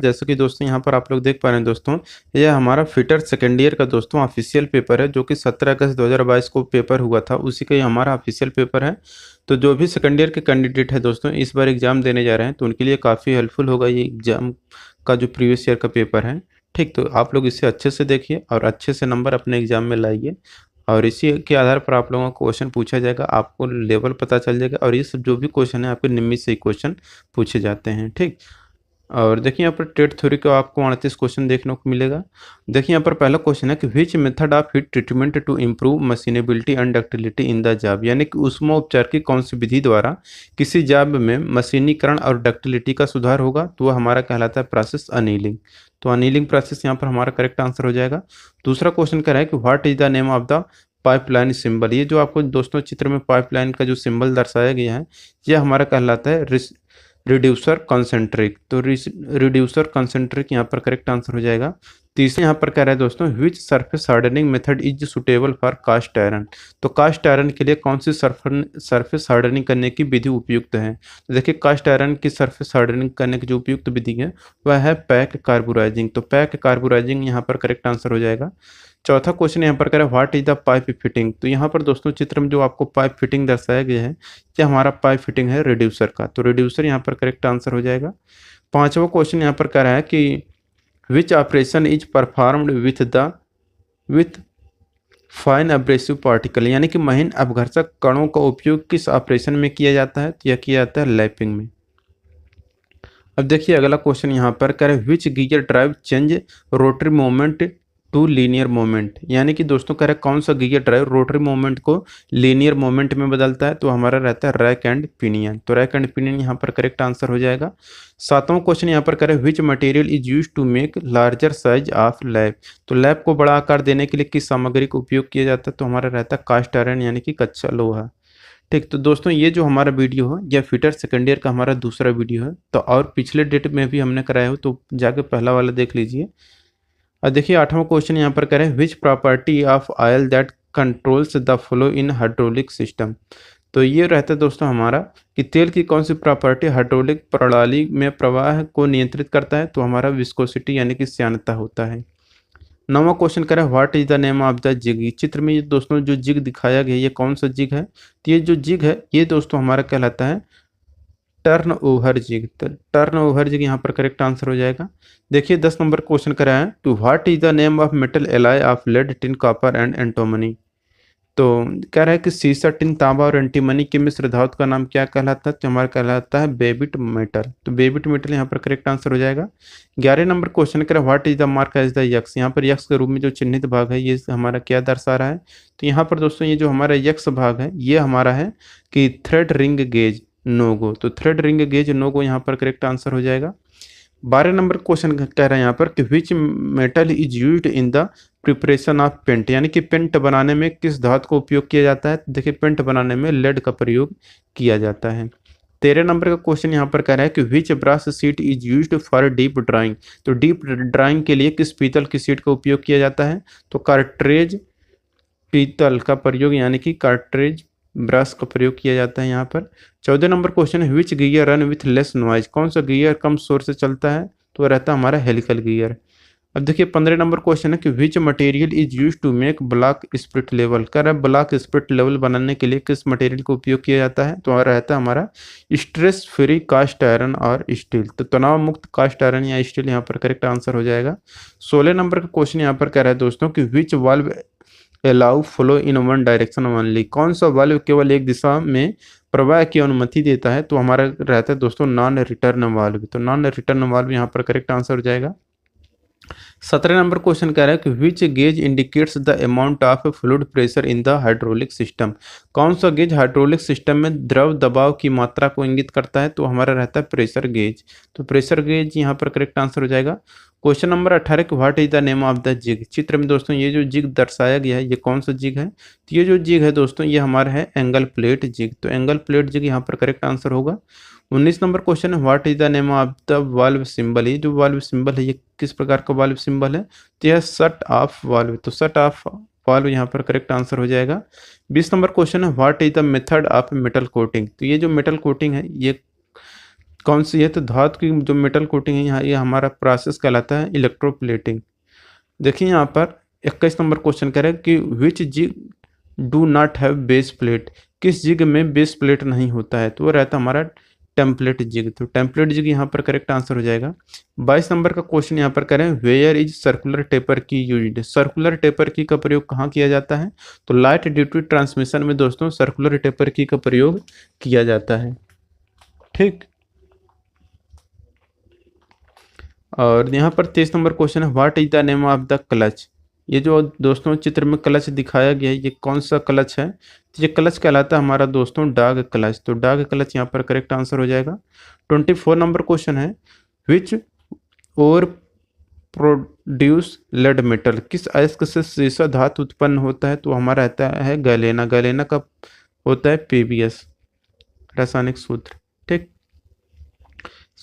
जैसे कि दोस्तों यहाँ पर आप लोग देख पा रहे हैं दोस्तों, यह हमारा फिटर सेकेंड ईयर का दोस्तों ऑफिशियल पेपर है, जो कि 17 अगस्त 2022 को पेपर हुआ था, उसी का ही हमारा ऑफिशियल पेपर है। तो जो भी सेकेंड ईयर के कैंडिडेट है दोस्तों, इस बार एग्जाम देने जा रहे हैं, तो उनके लिए काफ़ी हेल्पफुल होगा ये एग्जाम का जो प्रीवियस ईयर का पेपर है। ठीक, तो आप लोग इसे अच्छे से देखिए और अच्छे से नंबर अपने एग्जाम में लाइए, और इसी के आधार पर आप लोगों को क्वेश्चन पूछा जाएगा, आपको लेवल पता चल जाएगा, और ये सब जो भी क्वेश्चन है आपके नियमित से ही क्वेश्चन पूछे जाते हैं। ठीक, और देखिए यहाँ पर टेट थ्योरी का आपको 38 क्वेश्चन देखने को मिलेगा। देखिए यहाँ पर पहला क्वेश्चन है कि which method of heat treatment to improve machinability and ductility in the job, यानी कि ऊष्मा उपचार की कौन सी विधि द्वारा किसी जॉब में मशीनीकरण और डक्टिलिटी का सुधार होगा, तो वह हमारा कहलाता है प्रोसेस अनीलिंग। तो अनीलिंग प्रोसेस यहाँ पर हमारा करेक्ट आंसर हो जाएगा। दूसरा क्वेश्चन कह रहा है कि what is the name of the pipeline symbol, ये जो आपको दोस्तों चित्र में पाइपलाइन का जो सिंबल दर्शाया गया है, यह हमारा कहलाता है रिड्यूसर कंसेंट्रिक। तो रिड्यूसर कंसेंट्रिक यहाँ पर करेक्ट आंसर हो जाएगा। तीसरे यहाँ पर कह रहा है दोस्तों, which surface hardening method is suitable for cast iron, तो कास्ट आयरन के लिए कौन सी सरफेस हार्डनिंग करने की विधि उपयुक्त है। तो देखिए कास्ट आयरन की सरफेस हार्डनिंग करने की जो उपयुक्त विधि है वह है पैक कार्बोराइजिंग। तो पैक कार्बोराइजिंग यहाँ पर करेक्ट आंसर हो जाएगा। चौथा क्वेश्चन यहाँ पर कह रहा है what is the pipe fitting, तो यहाँ पर दोस्तों चित्र में जो आपको पाइप फिटिंग दर्शाया गया है, यह हमारा पाइप फिटिंग है रिड्यूसर का। तो रिड्यूसर यहाँ पर करेक्ट आंसर हो जाएगा। पांचवा क्वेश्चन यहाँ पर कह रहा है कि which operation is performed with fine abrasive particle, यानी कि महीन अपघर्षक कणों का उपयोग किस ऑपरेशन में किया जाता है, तो यह किया जाता है लैपिंग में। अब देखिए अगला क्वेश्चन यहाँ पर कह रहे हैं which gear drive change rotary moment to linear moment, यानी कि दोस्तों कह रहे हैं कौन सा गियर ड्राइव रोटरी मोमेंट को लीनियर मोमेंट में बदलता है, तो हमारा रहता है रैक एंड पिनियन। तो रैक एंड पिनियन यहाँ पर करेक्ट आंसर हो जाएगा। सातवां क्वेश्चन यहाँ पर कह रहे हैं which material is use to make larger size of lab, तो लैब को बड़ा आकार देने के लिए किस सामग्री का उपयोग किया जाता है, तो हमारा रहता है कास्ट आयरन यानी कि कच्चा लोहा। ठीक, तो दोस्तों ये जो हमारा वीडियो है यह फिटर सेकेंड ईयर का हमारा दूसरा वीडियो है, तो और पिछले डेट में भी हमने कराया हो, तो जाके पहला वाला देख लीजिए। और देखिए आठवां क्वेश्चन यहाँ पर करें which property of oil that controls the flow in hydraulic system, तो ये रहता है दोस्तों हमारा कि तेल की कौन सी प्रॉपर्टी हाइड्रोलिक प्रणाली में प्रवाह को नियंत्रित करता है, तो हमारा विस्कोसिटी यानी कि श्यानता होता है। नौवां क्वेश्चन करें what is the name of the jig, चित्र में ये दोस्तों जो जिग दिखाया गया ये कौन सा जिग है, तो ये जो जिग है ये दोस्तों हमारा कहलाता है टर्न ओवर जिग। तो टर्न ओवर जिग यहाँ पर करेक्ट आंसर हो जाएगा। देखिए 10 नंबर क्वेश्चन करा है two what is the name of metal alloy of lead tin copper and antimony, तो कह रहा है कि सीसा टिन तांबा और एंटीमनी के मिश्र धातु का नाम क्या कहलाता है, तो हमारा कहलाता है बेबिट मेटल। तो बेबिट मेटल यहाँ पर करेक्ट आंसर हो जाएगा। 11 नंबर क्वेश्चन कह रहा है what is the mark as the यक्स, यहाँ पर यक्स के रूप में जो चिन्हित भाग है ये हमारा क्या दर्शा रहा है, तो यहाँ पर दोस्तों ये जो हमारा यक्स भाग है ये हमारा है कि थ्रेड रिंग गेज नोगो, तो थ्रेड रिंग गेज नोगो यहाँ पर करेक्ट आंसर हो जाएगा। 12 नंबर क्वेश्चन कह रहे हैं यहाँ पर कि which metal is used in the preparation of paint, यानी कि पेंट बनाने में किस धातु का उपयोग किया जाता है, देखिए पेंट बनाने में लेड का प्रयोग किया जाता है। 13 नंबर का क्वेश्चन यहाँ पर कह रहा है कि which brass sheet is used for deep drawing, तो डीप ड्राइंग के लिए किस पीतल की सीट का उपयोग किया जाता है, तो कार्ट्रेज पीतल का प्रयोग यानी कि कार्ट्रेज ब्रश का प्रयोग किया जाता है यहाँ पर। 14 नंबर क्वेश्चन है which gear run with less noise, कौन सा गियर कम शोर से चलता है, तो रहता है हमारा हेलिकल गियर। अब देखिए 15 नंबर क्वेश्चन है कि which material is use to make block spirit level, कर रहा है ब्लॉक स्प्रिट लेवल बनाने के लिए किस मटेरियल का उपयोग किया जाता है, तो रहता है हमारा स्ट्रेस फ्री कास्ट आयरन और स्टील। तो तनाव मुक्त कास्ट आयरन या स्टील यहाँ पर करेक्ट आंसर हो जाएगा। 16 नंबर का क्वेश्चन यहाँ पर कह रहा है दोस्तों कि which valve allow flow in one direction only, कौन सा वाल्व केवल एक दिशा में प्रवाह की अनुमति देता है, तो हमारा रहता है दोस्तों नॉन रिटर्न वाल्व। तो नॉन रिटर्न वाल्व यहाँ पर करेक्ट आंसर हो जाएगा। 17 नंबर क्वेश्चन कह रहा है कि which gauge indicates the amount of fluid pressure in the hydraulic system, कौन सा गेज हाइड्रोलिक सिस्टम में द्रव दबाव की मात्रा को इंगित करता है, तो हमारा रहता है प्रेशर गेज। तो प्रेशर गेज यहाँ पर करेक्ट आंसर हो जाएगा। क्वेश्चन नंबर 18 कि what is the name of the jig, चित्र में दोस्तों ये जो जिग दर्शाया गया है ये कौन सा जिग है, तो ये जो जिग है दोस्तों ये हमारा है एंगल प्लेट जिग। तो एंगल प्लेट जिग यहाँ पर करेक्ट आंसर होगा। 19 नंबर क्वेश्चन है what is the name of the valve symbol, ये जो वाल्व सिंबल है ये किस प्रकार का वाल्व सिंबल है, तो यह शट ऑफ वाल्व। तो शट ऑफ वाल्व यहाँ पर करेक्ट आंसर हो जाएगा। 20 नंबर क्वेश्चन है what is the method of metal coating, तो ये जो मेटल कोटिंग है ये कौन सी है? तो धातु की जो मेटल कोटिंग है यहाँ, ये हमारा प्रोसेस कहलाता है इलेक्ट्रोप्लेटिंग। देखिए यहाँ पर 21 नंबर क्वेश्चन कह रहे हैं कि which jig do not have base plate, किस जिग में बेस प्लेट नहीं होता है? तो वो रहता है हमारा टेम्पलेट जिग। तो टेम्पलेट जिग यहाँ पर करेक्ट आंसर हो जाएगा। 22 नंबर का क्वेश्चन यहाँ पर करें, वेयर इज सर्कुलर टेपर की यूज्ड, सर्कुलर टेपर की का प्रयोग कहाँ किया जाता है? तो लाइट ड्यूटी ट्रांसमिशन में दोस्तों सर्कुलर टेपर की का प्रयोग किया जाता है। ठीक। और यहाँ पर 23 नंबर क्वेश्चन है, what is the name of the clutch. ये जो दोस्तों चित्र में क्लच दिखाया गया है, ये कौन सा क्लच है? तो ये क्लच कहलाता है हमारा दोस्तों डॉग क्लच। तो डॉग क्लच यहाँ पर करेक्ट आंसर हो जाएगा। 24 नंबर क्वेश्चन है, विच और प्रोड्यूस लेड मेटल, किस अयस्क से सीसा धातु उत्पन्न होता है? तो हमारा रहता है गैलेना। गैलेना का होता है पीबीएस रासायनिक सूत्र। ठीक।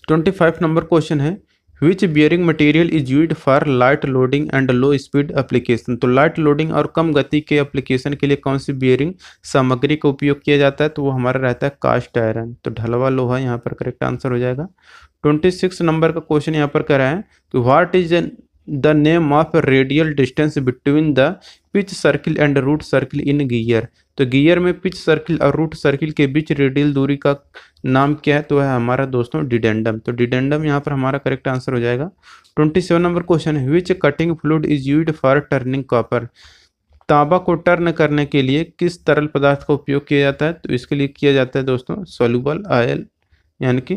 25 नंबर क्वेश्चन है, which bearing material is used for light loading and low speed application. तो लाइट लोडिंग और कम गति के एप्लीकेशन के लिए कौन सी बियरिंग सामग्री का उपयोग किया जाता है? तो वो हमारा रहता है कास्ट आयरन। तो ढलवा लोहा यहाँ पर करेक्ट आंसर हो जाएगा। 26 नंबर का क्वेश्चन यहाँ पर कह रहा है कि what is the name of radial distance between the pitch circle and root circle in gear. तो गियर में पिच सर्किल और रूट सर्किल के बीच रेडियल दूरी का नाम क्या है? तो है हमारा दोस्तों डिडेंडम। तो डिडेंडम यहाँ पर हमारा करेक्ट आंसर हो जाएगा। 27 नंबर क्वेश्चन है, which cutting fluid is used for turning copper. तांबा को टर्न करने के लिए किस तरल पदार्थ का उपयोग किया जाता है? तो इसके लिए किया जाता है दोस्तों सोल्यूबल ऑयल, यानी कि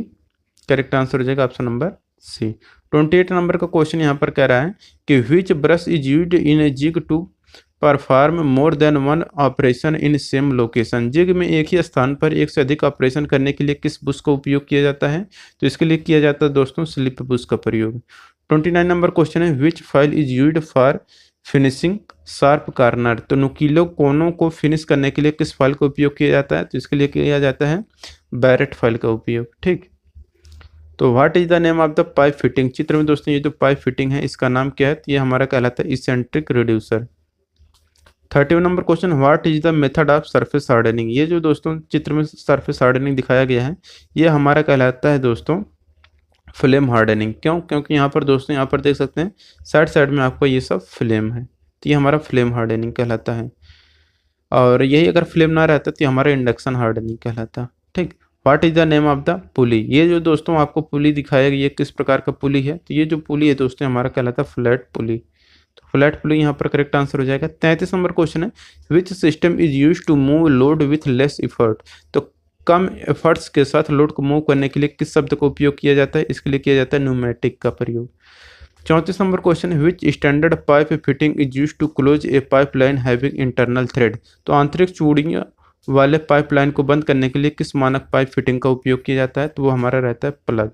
करेक्ट आंसर हो जाएगा ऑप्शन नंबर सी। 28 नंबर का क्वेश्चन यहाँ पर कह रहा है कि which bush is used in a jig to perform more than one operation in same location. Jig में एक ही स्थान पर एक से अधिक ऑपरेशन करने के लिए किस बुश का उपयोग किया जाता है? तो इसके लिए किया जाता है दोस्तों स्लिप बुश का प्रयोग। 29 नंबर क्वेश्चन है, which file is used for finishing sharp corner. तो नुकीले कोनों को फिनिश करने के लिए किस फाइल का उपयोग किया जाता है? तो इसके लिए किया जाता है बैरेट फाइल का उपयोग। ठीक। तो what is the name of the pipe fitting. चित्र में दोस्तों ये जो पाइप फिटिंग है इसका नाम क्या है? तो ये हमारा कहलाता है eccentric reducer. 30 number question, what is the method of surface hardening. ये जो दोस्तों चित्र में सरफेस हार्डनिंग दिखाया गया है, ये हमारा कहलाता है दोस्तों फ्लेम हार्डनिंग। क्यों? क्योंकि यहाँ पर दोस्तों यहाँ पर देख सकते हैं साइड साइड में आपको ये सब फ्लेम है, तो ये हमारा फ्लेम हार्डनिंग कहलाता है। और यही अगर फ्लेम ना रहता तो ये हमारा इंडक्शन हार्डनिंग कहलाता। ठीक। What is the name of the पुली। ये जो दोस्तों आपको पुली दिखाया गया, ये किस प्रकार का पुली है? तो ये जो पुली है दोस्तों हमारा कहलाता है फ्लैट पुली। तो फ्लैट पुली यहाँ पर करेक्ट आंसर हो जाएगा। 33 नंबर क्वेश्चन है, which system is use to move load with less effort. तो कम एफर्ट्स के साथ लोड को मूव करने के लिए किस शब्द का उपयोग किया जाता है? इसके लिए किया जाता है न्यूमेटिक का प्रयोग। 34 नंबर क्वेश्चन है, which standard pipe fitting is use to close a pipeline having internal thread. तो आंतरिक चूड़ियाँ वाले पाइपलाइन को बंद करने के लिए किस मानक पाइप फिटिंग का उपयोग किया जाता है? तो वो हमारा रहता है प्लग।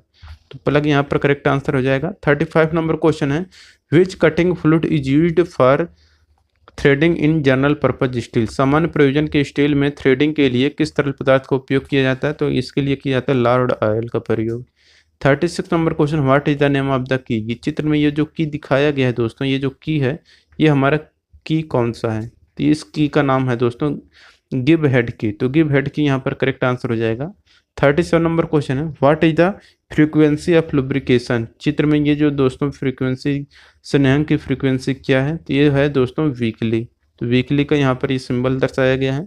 तो प्लग यहाँ पर करेक्ट आंसर हो जाएगा। 35 नंबर क्वेश्चन है, which cutting fluid is used for threading in general purpose steel. सामान्य प्रयोजन के स्टील में थ्रेडिंग के लिए किस तरल पदार्थ का उपयोग किया जाता है? तो इसके लिए किया जाता है लार्ड ऑयल का प्रयोग। 36 number question, what is the name of the key. ये चित्र में ये जो की दिखाया गया है दोस्तों, ये जो की है ये हमारा की कौन सा है? तो इस की का नाम है दोस्तों गिब हेड की। तो गिब हेड की यहाँ पर करेक्ट आंसर हो जाएगा। 37 नंबर क्वेश्चन है, what is the frequency of lubrication. चित्र में ये जो दोस्तों फ्रीक्वेंसी स्नेहक की फ्रीक्वेंसी क्या है? तो ये है दोस्तों वीकली। तो वीकली का यहाँ पर ये सिंबल दर्शाया गया है।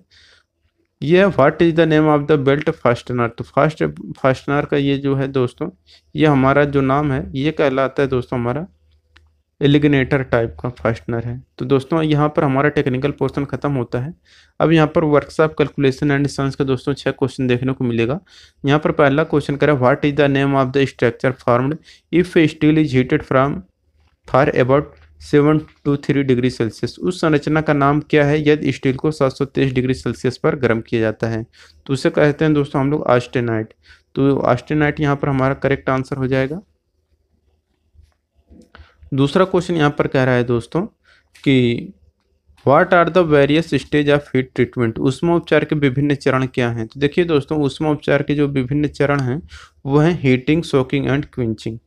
ये what is the name of the belt fastener. तो फास्टनर का ये जो है दोस्तों, ये हमारा जो नाम है ये कहलाता है दोस्तों हमारा एलिगनेटर टाइप का फास्टनर है। तो दोस्तों यहाँ पर हमारा टेक्निकल पोर्शन खत्म होता है। अब यहाँ पर वर्कशॉप कैलकुलेशन एंड साइंस का दोस्तों 6 क्वेश्चन देखने को मिलेगा। यहाँ पर पहला क्वेश्चन करें, what is the name of the structure formed if steel is heated from for about 7 to 3 degree Celsius. उस संरचना का नाम क्या है यदि स्टील को 723 डिग्री सेल्सियस पर गर्म किया जाता है? तो उसे कहते हैं दोस्तों हम लोग ऑस्टेनाइट। तो ऑस्टेनाइट यहाँ पर हमारा करेक्ट आंसर हो जाएगा। दूसरा क्वेश्चन यहाँ पर कह रहा है दोस्तों कि what are the various stage of heat treatment. ऊष्मा उपचार के विभिन्न चरण क्या हैं? तो देखिए दोस्तों ऊष्मा उपचार के जो विभिन्न चरण हैं वो हैं हीटिंग, सोकिंग एंड क्विंचिंग।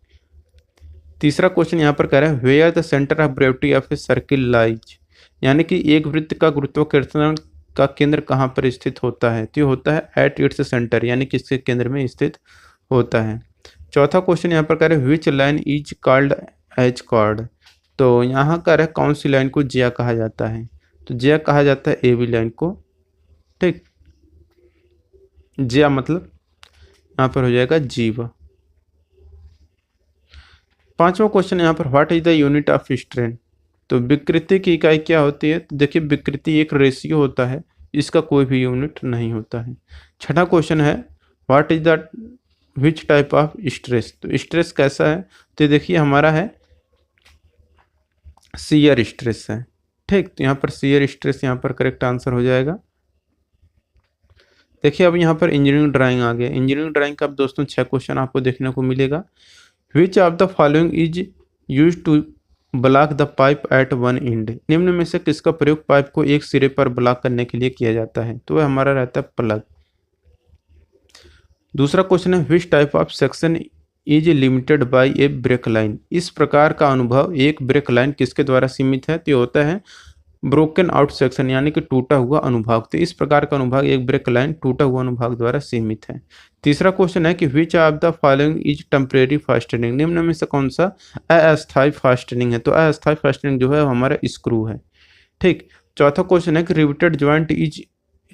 तीसरा क्वेश्चन यहाँ पर कह रहा है, where the centre of gravity of a circle lies. यानी कि एक वृत्त का गुरुत्वाकर्षण का केंद्र कहाँ पर स्थित होता है? तो ये होता है एट इट्स सेंटर, यानी कि इसके केंद्र में स्थित होता है। चौथा क्वेश्चन यहाँ पर कह रहे हैं which line is called as chord. तो यहाँ कह रहे हैं कौन सी लाइन को जिया कहा जाता है। तो जिया कहा जाता है ए बी लाइन को। ठीक, जिया मतलब यहाँ पर हो जाएगा जीव। पांचवा क्वेश्चन यहाँ पर what is the unit of strain. तो विकृति की इकाई क्या होती है। तो देखिए विकृति एक रेशियो होता है, इसका कोई भी यूनिट नहीं होता है। छठा क्वेश्चन है what is the which type of stress. तो स्ट्रेस कैसा है। तो देखिए हमारा है शियर स्ट्रेस है। ठीक, तो यहाँ पर शियर स्ट्रेस यहाँ पर करेक्ट आंसर हो जाएगा। देखिए अब यहाँ पर इंजीनियरिंग ड्राइंग आ गया। इंजीनियरिंग ड्राइंग का अब दोस्तों 6 क्वेश्चन आपको देखने को मिलेगा। Which of the following is use to block the pipe at one end. निम्न में से किसका प्रयोग पाइप को एक सिरे पर ब्लॉक करने के लिए किया जाता है। तो वह हमारा रहता है प्लग। दूसरा क्वेश्चन है which type of section is limited by a break line. इस प्रकार का अनुभव एक ब्रेक लाइन किसके द्वारा सीमित है। तो होता है ब्रोकन आउट सेक्शन यानी कि टूटा हुआ अनुभाग। तो इस प्रकार का अनुभाग एक ब्रेक लाइन टूटा हुआ अनुभाग द्वारा सीमित है। तीसरा क्वेश्चन है कि विच of the following is temporary fastening. निम्न में से कौन सा अस्थायी फास्टनिंग है। तो अस्थायी फास्टनिंग जो है हमारा स्क्रू है। ठीक, चौथा क्वेश्चन है कि रिवेटेड ज्वाइंट इज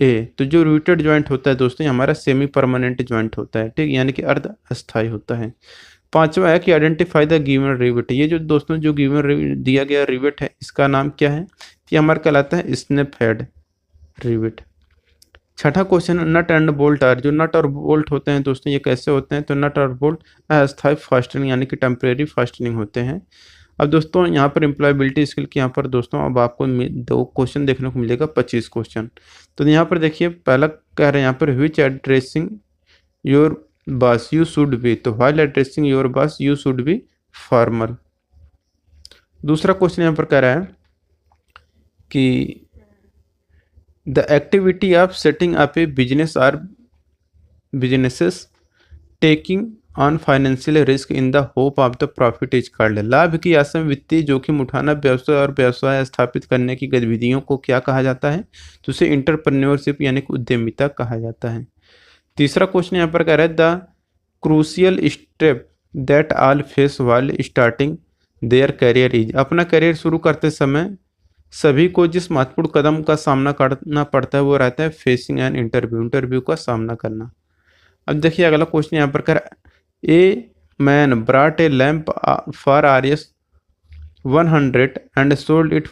ए। तो जो रिवेटेड ज्वाइंट होता है दोस्तों ये हमारा सेमी परमानेंट ज्वाइंट होता है। ठीक, यानी कि अर्ध अस्थायी होता है। पांचवा है कि आइडेंटिफाई द गिवन रिवेट। ये जो दोस्तों जो गिवन दिया गया रिवेट है इसका नाम क्या है। ये हमारा कहलाता है स्नैप हेड रिवेट। छठा question nut and bolt are. जो नट और बोल्ट होते हैं दोस्तों ये कैसे होते हैं। तो नट और बोल्ट अस्थायी फास्टनिंग यानी कि टेम्परेरी फास्टनिंग होते हैं। अब दोस्तों यहाँ पर एम्प्लॉयबिलिटी स्किल के यहाँ पर दोस्तों अब आपको 2 क्वेश्चन देखने को मिलेगा 25 क्वेश्चन। तो यहाँ पर देखिए पहला कह रहे हैं यहाँ पर which addressing your boss you should be. तो while addressing your boss you should be formal. दूसरा क्वेश्चन यहाँ पर कह रहा है कि the activity of setting up a business or businesses taking on financial risk in the hope of the profit is called. लाभ की आशा में वित्तीय जोखिम उठाना व्यवसाय और व्यवसाय स्थापित करने की गतिविधियों को क्या कहा जाता है। तो उसे इंटरप्रेन्योरशिप यानी कि उद्यमिता कहा जाता है। तीसरा क्वेश्चन यहाँ पर कह रहा है the crucial step that all face while starting their career is. अपना करियर शुरू करते समय सभी को जिस महत्वपूर्ण कदम का सामना करना पड़ता है वो रहता है फेसिंग एन इंटरव्यू। इंटरव्यू का सामना करना। अब देखिए अगला क्वेश्चन यहाँ पर कर a man brought a lamp for RS 100 and sold it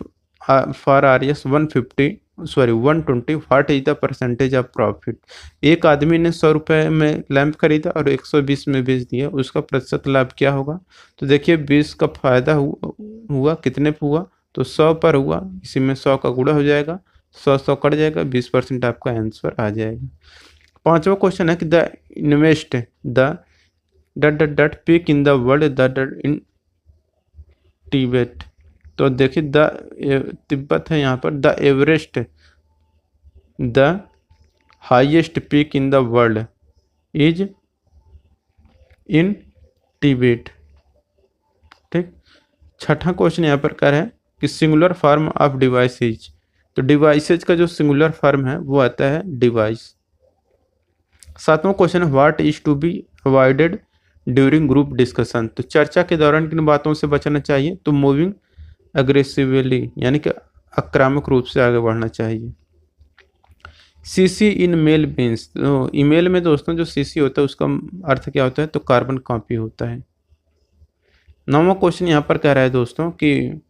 for RS 120 what is the percentage of profit. एक आदमी ने 100 रुपये में लैंप खरीदा और 120 में बेच दिया, उसका प्रतिशत लाभ क्या होगा। तो देखिए 20 का फायदा हुआ कितने पे हुआ। तो 100 पर हुआ, इसी में 100 का गुणा हो जाएगा, 100 कट जाएगा, 20% आपका आंसर आ जाएगा। पांचवा क्वेश्चन है कि the invest the dot peak in the world the in Tibet. तो देखिए द तिब्बत है यहाँ पर। The Everest the highest peak in the world is in Tibet. ठीक, छठा क्वेश्चन यहाँ पर क्या है कि सिंगुलर फॉर्म ऑफ डिवाइसेज। तो डिवाइसेज का जो सिंगुलर फॉर्म है वो आता है डिवाइस। सातवां क्वेश्चन है what is to be avoided during group discussion. तो चर्चा के दौरान किन बातों से बचना चाहिए। तो मूविंग अग्रेसिवली यानी कि आक्रामक रूप से आगे बढ़ना चाहिए। CC in male means. तो ईमेल में दोस्तों जो सीसी होता है उसका अर्थ क्या होता है। तो कार्बन कॉपी होता है। नौवां क्वेश्चन यहाँ पर कह रहा है दोस्तों कि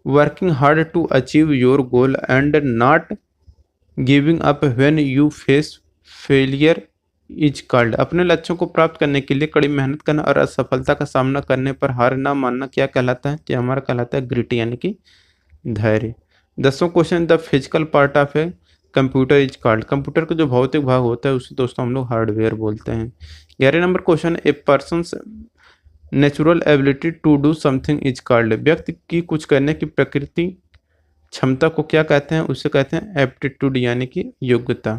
working hard to achieve your goal and not giving up when you face failure is called. अपने लक्ष्यों को प्राप्त करने के लिए कड़ी मेहनत करना और असफलता का सामना करने पर हार ना मानना क्या कहलाता है। तो हमारा कहलाता है ग्रिट यानी कि धैर्य। 10वां question the physical part of a computer is called. Computer का जो भौतिक भाग होता है उसे दोस्तों हम लोग हार्डवेयर बोलते हैं। 11 नंबर question a person's natural ability to do something is called. व्यक्ति की कुछ करने की प्रकृति क्षमता को क्या कहते हैं। उसे कहते हैं एप्टीट्यूड यानी कि योग्यता।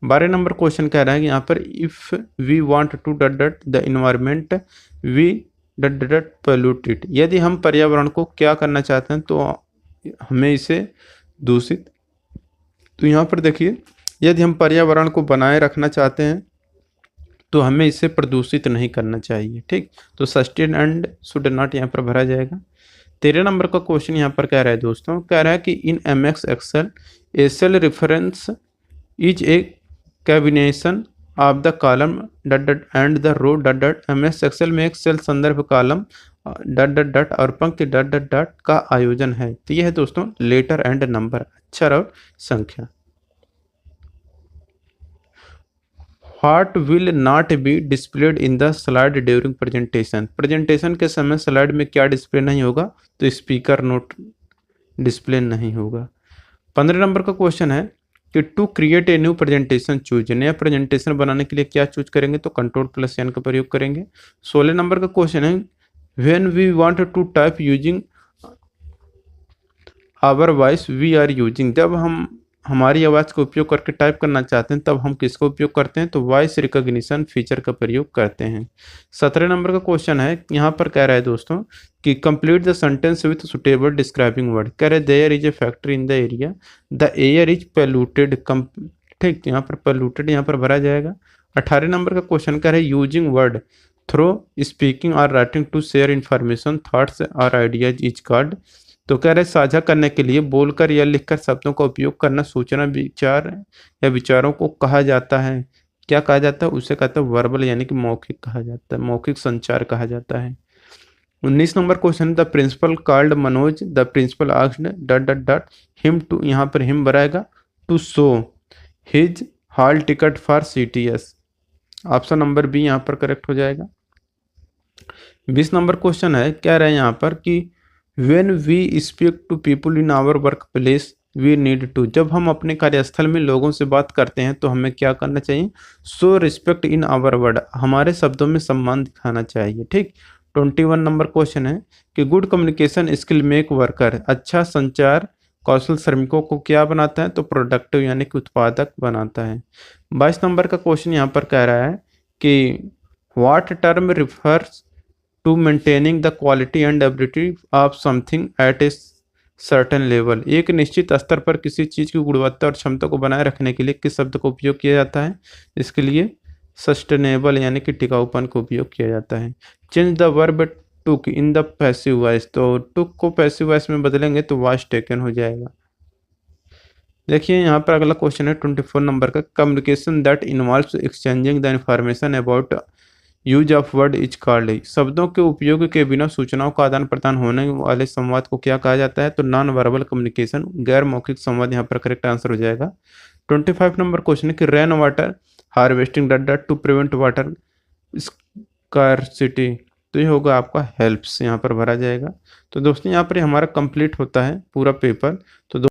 12 नंबर क्वेश्चन कह रहा है कि यहाँ पर if we want to dot the environment we dot pollute it. यदि हम पर्यावरण को क्या करना चाहते हैं तो हमें इसे दूषित। तो यहाँ पर देखिए यदि हम पर्यावरण को बनाए रखना चाहते हैं तो हमें इसे प्रदूषित नहीं करना चाहिए। ठीक, तो सस्टेन एंड शुड नॉट यहाँ पर भरा जाएगा। 13 नंबर का क्वेश्चन यहाँ पर कह रहा है दोस्तों, कह रहा है कि in MS Excel a cell reference is a combination of the column dot dot and the row dot dot. MS Excel में एक सेल संदर्भ कॉलम डॉट डॉट डॉट और पंक्ति डॉट डॉट डॉट का आयोजन है। तो यह है दोस्तों लेटर एंड नंबर, अक्षर और संख्या। What will not be displayed in the slide during presentation? Presentation के समय स्लाइड में क्या डिस्प्ले नहीं होगा? तो स्पीकर नोट डिस्प्ले नहीं होगा। 15 नंबर का क्वेश्चन है कि to create a new presentation choose. नया प्रेजेंटेशन बनाने के लिए क्या चूज करेंगे? तो कंट्रोल+N का प्रयोग करेंगे। 16 नंबर का क्वेश्चन है when we want to type using our voice we are using. जब हम हमारी आवाज़ का उपयोग करके टाइप करना चाहते हैं तब हम किसका उपयोग करते हैं? तो वॉइस रिकॉग्निशन फीचर का प्रयोग करते हैं। 17 नंबर का क्वेश्चन है, यहाँ पर कह रहा है दोस्तों कि complete the sentence with suitable describing word. कह रहे there is a factory in the area, the air is polluted. ठीक, यहाँ पर पोल्यूटेड यहाँ पर भरा जाएगा। 18 नंबर का क्वेश्चन कह रहे यूजिंग वर्ड थ्रो स्पीकिंग और writing to share information thoughts और आइडियाज इज कॉल्ड। तो कह रहे साझा करने के लिए बोलकर या लिखकर शब्दों का उपयोग करना सूचना विचार या विचारों को कहा जाता है। क्या कहा जाता है? उसे कहता है वर्बल यानी कि मौखिक कहा जाता है, मौखिक संचार कहा जाता है। 19 number question, the principal called Manoj, the principal asked dot dot dot him to, यहाँ पर हिम बनाएगा, to show his hall ticket for CTS. Option number B यहाँ पर करेक्ट हो जाएगा। 20 नंबर क्वेश्चन है, कह रहे हैं यहाँ पर कि When we speak to people in our workplace, we need to। जब हम अपने कार्यस्थल में लोगों से बात करते हैं तो हमें क्या करना चाहिए? Show respect in our word, हमारे शब्दों में सम्मान दिखाना चाहिए। ठीक, 21 नंबर क्वेश्चन है कि good communication skill make worker. अच्छा संचार कौशल श्रमिकों को क्या बनाता है? तो प्रोडक्टिव यानी कि उत्पादक बनाता है। 22 नंबर का क्वेश्चन यहाँ पर कह रहा है कि what term refers to maintaining the quality and ability of something at a certain level. एक निश्चित स्तर पर किसी चीज़ की गुणवत्ता और क्षमता को बनाए रखने के लिए किस शब्द का उपयोग किया जाता है? इसके लिए सस्टेनेबल यानी कि टिकाऊपन का उपयोग किया जाता है। Change the verb took in the passive voice, तो टुक को पैसिव वॉइस में बदलेंगे तो वॉइस टेकन हो जाएगा। देखिए यहाँ पर अगला क्वेश्चन है 24 नंबर का, communication that involves exchanging the information about use of word is called. शब्दों के उपयोग के बिना सूचनाओं का आदान प्रदान होने वाले संवाद को क्या कहा जाता है? तो नॉन वर्बल कम्युनिकेशन, गैर मौखिक संवाद यहाँ पर करेक्ट आंसर हो जाएगा। 25 नंबर क्वेश्चन है कि rain water harvesting dot dot to prevent water scarcity. तो ये होगा आपका हेल्प्स, यहाँ पर भरा जाएगा। तो दोस्तों यहाँ पर हमारा कंप्लीट होता है पूरा पेपर। तो